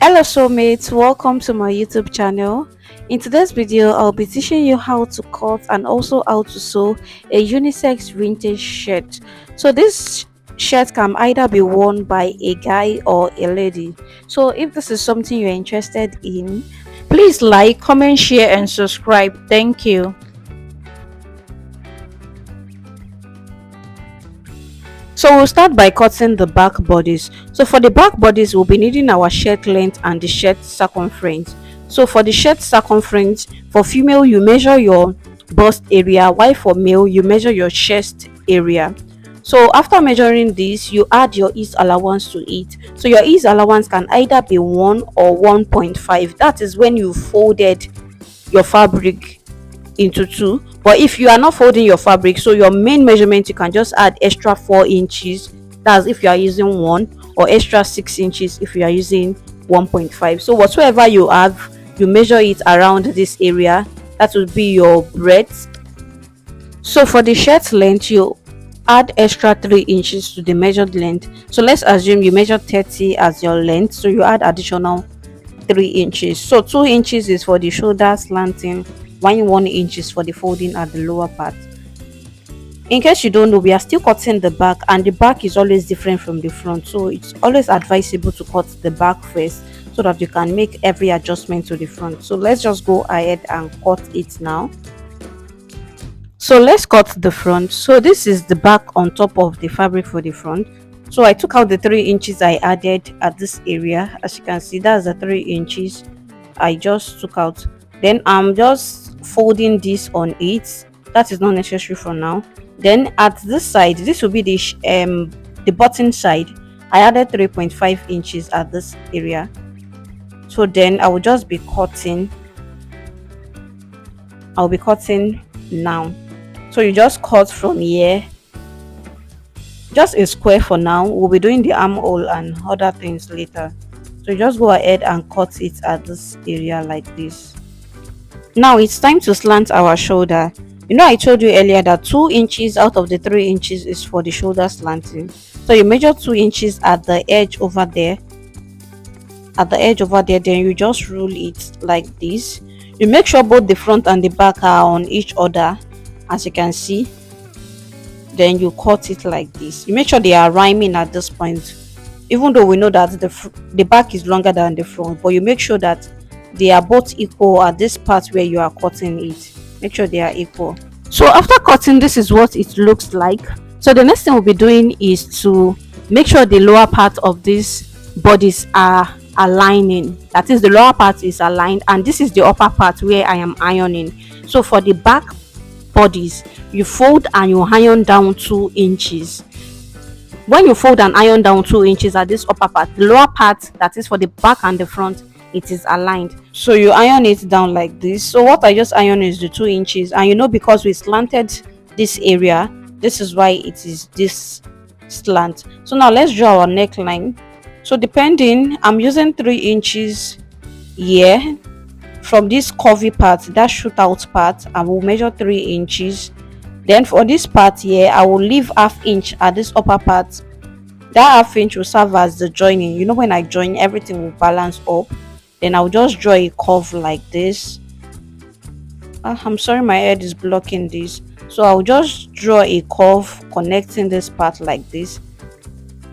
Hello soulmates, welcome to my YouTube channel. In today's video, I'll be teaching you how to cut and also how to sew a unisex vintage shirt. So this shirt can either be worn by a guy or a lady. So if this is something you're interested in, please like, comment, share and subscribe. Thank you. So we'll start by cutting the back bodice. So for the back bodice, we'll be needing our shirt length and the shirt circumference. So for the shirt circumference, for female you measure your bust area, while for male you measure your chest area. So after measuring this, you add your ease allowance to it. So your ease allowance can either be 1 or 1.5. That is when you folded your fabric into two. But if you are not folding your fabric, so your main measurement, you can just add extra 4 inches. That's if you are using 1, or extra 6 inches if you are using 1.5. So whatsoever you have, you measure it around this area. That would be your breadth. So for the shirt length, you add extra 3 inches to the measured length. So let's assume you measure 30 as your length, so you add additional 3 inches. So 2 inches is for the shoulder slanting, 1 inch is for the folding at the lower part. In case you don't know, we are still cutting the back, and the back is always different from the front, so it's always advisable to cut the back first so that you can make every adjustment to the front. So let's just go ahead and cut it now. So let's cut the front. So this is the back on top of the fabric for the front. So I took out the 3 inches I added at this area. As you can see, that's the 3 inches I just took out. Then I'm just folding this on it. That is not necessary for now. Then at this side, this will be the button side. I added 3.5 inches at this area. So then I will just be cutting. I'll be cutting now. So you just cut from here, just a square for now. We'll be doing the armhole and other things later. So you just go ahead and cut it at this area like this. Now it's time to slant our shoulder. You know, I told you earlier that 2 inches out of the 3 inches is for the shoulder slanting. So you measure 2 inches at the edge over there. At the edge over there, then you just roll it like this. You make sure both the front and the back are on each other, as you can see. Then you cut it like this. You make sure they are rhyming at this point, even though we know that the back is longer than the front, but you make sure that they are both equal at this part where you are cutting it. Make sure they are equal. So after cutting, this is what it looks like. So the next thing we'll be doing is to make sure the lower part of these bodies are aligning. That is, the lower part is aligned, and this is the upper part where I am ironing. So for the back bodies, you fold and you iron down 2 inches. When you fold and iron down 2 inches at this upper part, the lower part, that is for the back and the front, it is aligned. So you iron it down like this. So what I just iron is the 2 inches, and you know, because we slanted this area, this is why it is this slant. So now let's draw our neckline. So depending, I'm using 3 inches here from this curvy part, that shoot out part, I will measure 3 inches. Then for this part here, I will leave ½ inch at this upper part. That ½ inch will serve as the joining. You know, when I join, everything will balance up. Then I'll just draw a curve like this. I'm sorry, my head is blocking this. So I'll just draw a curve connecting this part like this.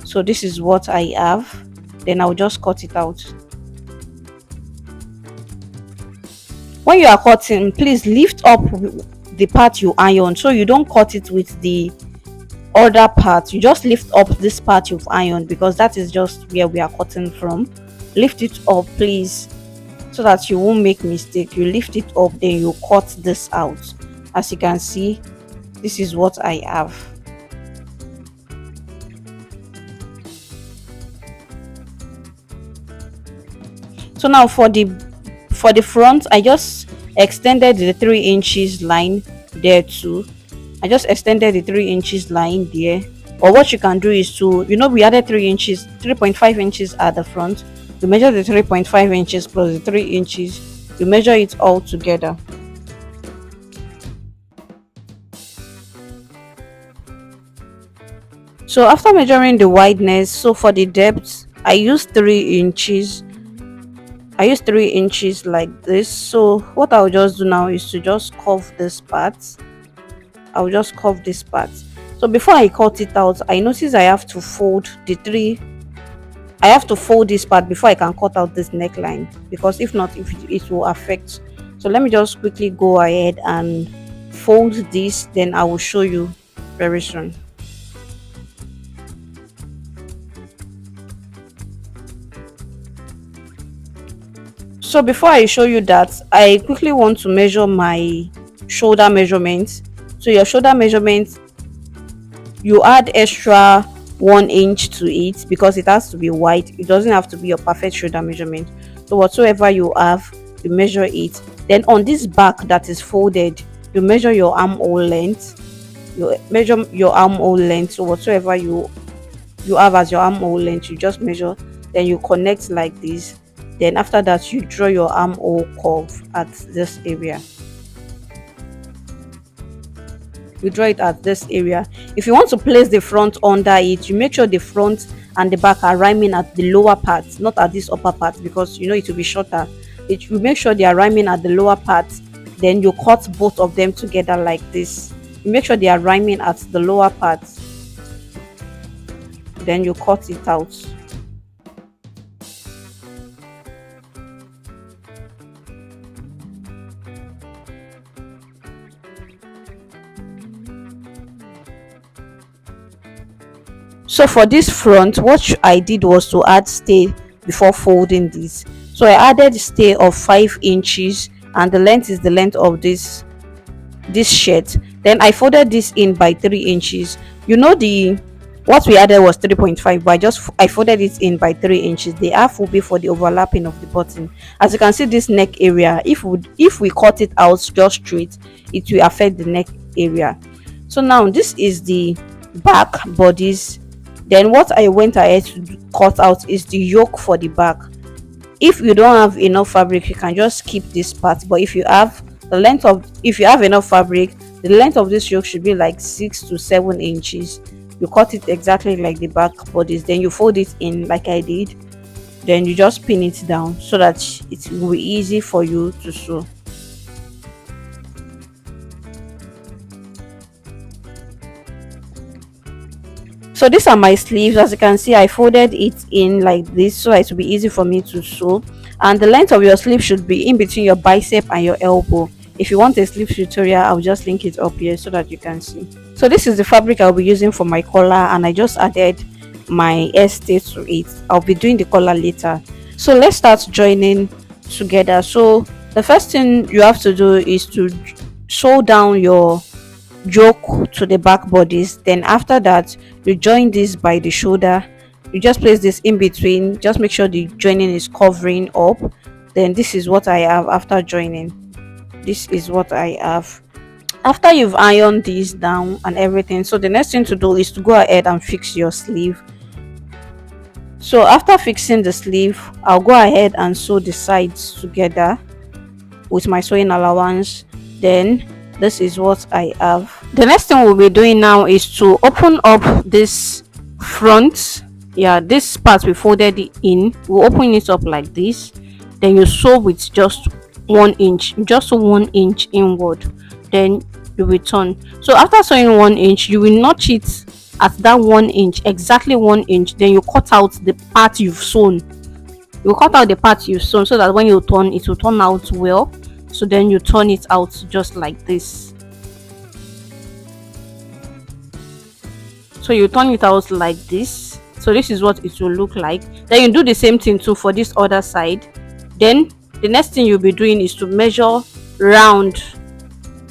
So this is what I have. Then I'll just cut it out. When you are cutting, please lift up the part you iron, so you don't cut it with the other part. You just lift up this part you've ironed, because that is just where we are cutting from. Lift it up, please, so that you won't make mistake. You lift it up, then you cut this out. As you can see, this is what I have. So now for the front, I just extended the 3 inches line there too. I just extended the 3 inches line there. Or what you can do is to, you know, we added 3.5 inches at the front. You measure the 3.5 inches plus the 3 inches. You measure it all together. So after measuring the wideness, so for the depth, I used 3 inches. I use 3 inches like this. So what I'll just do now is to just curve this part. I'll just curve this part. So before I cut it out, I notice I have to fold the three. I have to fold this part before I can cut out this neckline, because if not, if it will affect. So let me just quickly go ahead and fold this, then I will show you very soon. So before I show you that, I quickly want to measure my shoulder measurement. So your shoulder measurement, you add extra 1 inch to it because it has to be wide. It doesn't have to be your perfect shoulder measurement. So whatsoever you have, you measure it. Then on this back that is folded, you measure your armhole length. You measure your armhole length. So whatsoever you have as your armhole length, you just measure. Then you connect like this. Then after that, you draw your armhole curve at this area. You draw it at this area. If you want to place the front under it, you make sure the front and the back are rhyming at the lower part, not at this upper part, because you know it will be shorter. You make sure they are rhyming at the lower part. Then you cut both of them together like this. You make sure they are rhyming at the lower part. Then you cut it out. So for this front, what I did was to add stay before folding this. So I added stay of 5 inches, and the length is the length of this shirt. Then I folded this in by 3 inches. You know, the what we added was 3.5, but I folded it in by 3 inches. The half will be for the overlapping of the button. As you can see, this neck area, if we cut it out just straight, it will affect the neck area. So now this is the back bodice. Then what I went ahead to cut out is the yoke for the back. If you don't have enough fabric, you can just skip this part, but if you have enough fabric, the length of this yoke should be like 6 to 7 inches. You cut it exactly like the back bodice, then you fold it in like I did, then you just pin it down so that it will be easy for you to sew. So these are my sleeves. As you can see, I folded it in like this so it will be easy for me to sew. And the length of your sleeve should be in between your bicep and your elbow. If you want a sleeve tutorial, I'll just link it up here so that you can see. So this is the fabric I'll be using for my collar, and I just added my stay to it. I'll be doing the collar later. So let's start joining together. So the first thing you have to do is to sew down your yoke to the back bodice. Then after that, you join this by the shoulder. You just place this in between. Just make sure the joining is covering up. Then this is what I have after joining. This is what I have after you've ironed this down and everything. So the next thing to do is to go ahead and fix your sleeve. So after fixing the sleeve, I'll go ahead and sew the sides together with my sewing allowance. Then this is what I have. The next thing we'll be doing now is to open up this front. Yeah, this part we folded it in, we'll open it up like this. Then you sew with just 1 inch, just 1 inch inward. Then you return. So after sewing 1 inch, you will notch it at that 1 inch, exactly 1 inch. Then you cut out the part you've sewn. You cut out the part you've sewn so that when you turn, it will turn out well. So then you turn it out just like this. So you turn it out like this. So this is what it will look like. Then you do the same thing too for this other side. Then the next thing you'll be doing is to measure round.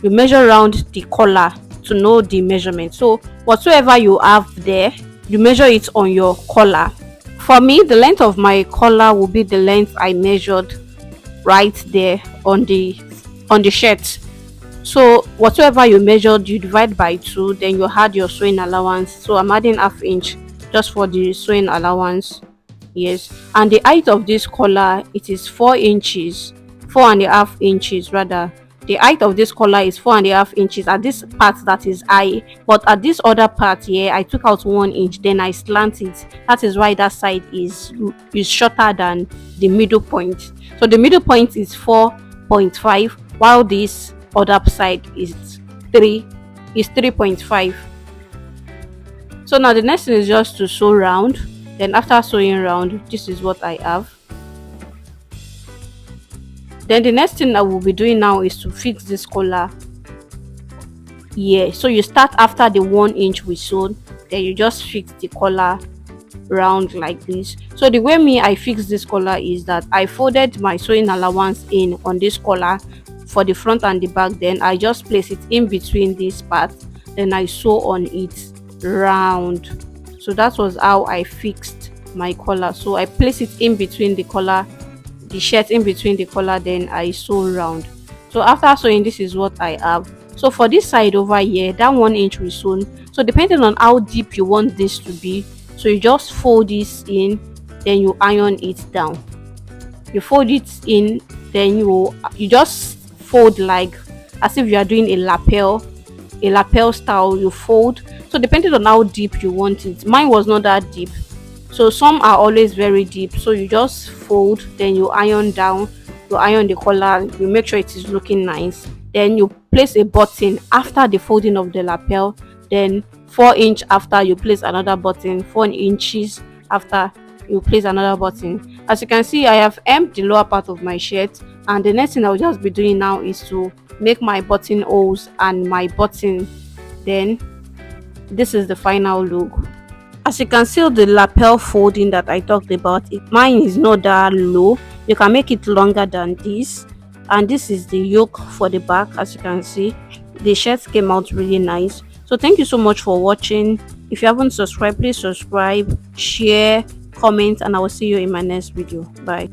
You measure round the collar to know the measurement. So whatsoever you have there, you measure it on your collar. For me, the length of my collar will be the length I measured right there on the shirt. So whatever you measured, you divide by 2, then you add your sewing allowance. So I'm adding ½ inch just for the sewing allowance. Yes, and the height of this collar, it is 4 inches, 4.5 inches rather. the height of this collar is 4.5 inches at this part that is high, but at this other part here I took out 1 inch, then I slant it. That is why that side is shorter than the middle point. So the middle point is 4.5, while this other side is 3.5. So now the next thing is just to sew round. Then after sewing round, this is what I have. Then the next thing I will be doing now is to fix this collar here. So you start after the 1 inch we sewed, then you just fix the collar round like this. So the way I fix this collar is that I folded my sewing allowance in on this collar for the front and the back, then I just place it in between this part, then I sew on it round. So that was how I fixed my collar. So I place it in between the collar, the shirt in between the collar, then I sew round. So after sewing, this is what I have. So for this side over here, that 1 inch we sewn, so depending on how deep you want this to be, so you just fold this in, then you iron it down. You fold it in, then you just fold like as if you are doing a lapel style. You fold. So depending on how deep you want it, mine was not that deep, so some are always very deep. So you just fold, then you iron down, you iron the collar, you make sure it is looking nice, then you place a button after the folding of the lapel, then 4 inch after you place another button, 4 inches after you place another button. As you can see, I have hemmed the lower part of my shirt, and the next thing I'll just be doing now is to make my button holes and my button. Then this is the final look. As you can see, the lapel folding that I talked about, mine is not that low. You can make it longer than this. And this is the yoke for the back. As you can see, the shirt came out really nice. So thank you so much for watching. If you haven't subscribed, please subscribe, share, comment, and I will see you in my next video. Bye.